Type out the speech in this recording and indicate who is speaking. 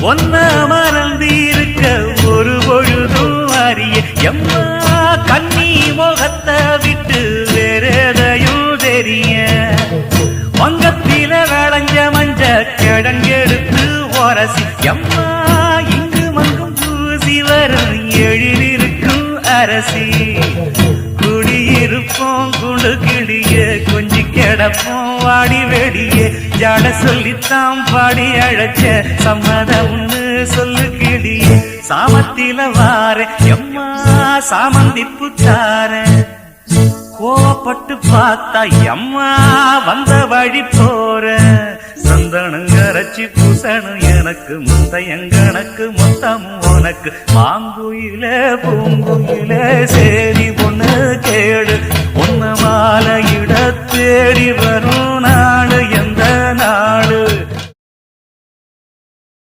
Speaker 1: ஒன்ன மறந்திருக்க ஒரு பொழுதும் அறிய எம்மா கண்ணி முகத்தை விட்டு வேறெதையும் தெரிய வங்கத்தில விளைஞ்ச மஞ்ச கிழங்கெடுத்து உரசி எம்மா இங்கு மங்கும் பூசி வரும் எழிலிருக்கும் அரசி குடியிருப்போம் குண்டு கிளிய கொஞ்சி கிடப்போம் வாடி வெடிய ஜாட சொல்லித்தான் பாடி அழைச்ச சம்மதம்னு சொல்லு கிளிய சாமத்தில வார எம்மா சாமந்தி புத்தார கோவப்பட்டு பார்த்தா எம்மா வந்த வழி போற சந்தனங்கரைச்சி பூசணும் எனக்கு முத்தையங்கணக்கு மொத்தம் உனக்கு மாங்குயில பூங்குயில சேரி பொண்ணு கேடு உன்ன மாலையிட தேடி வரும் நான்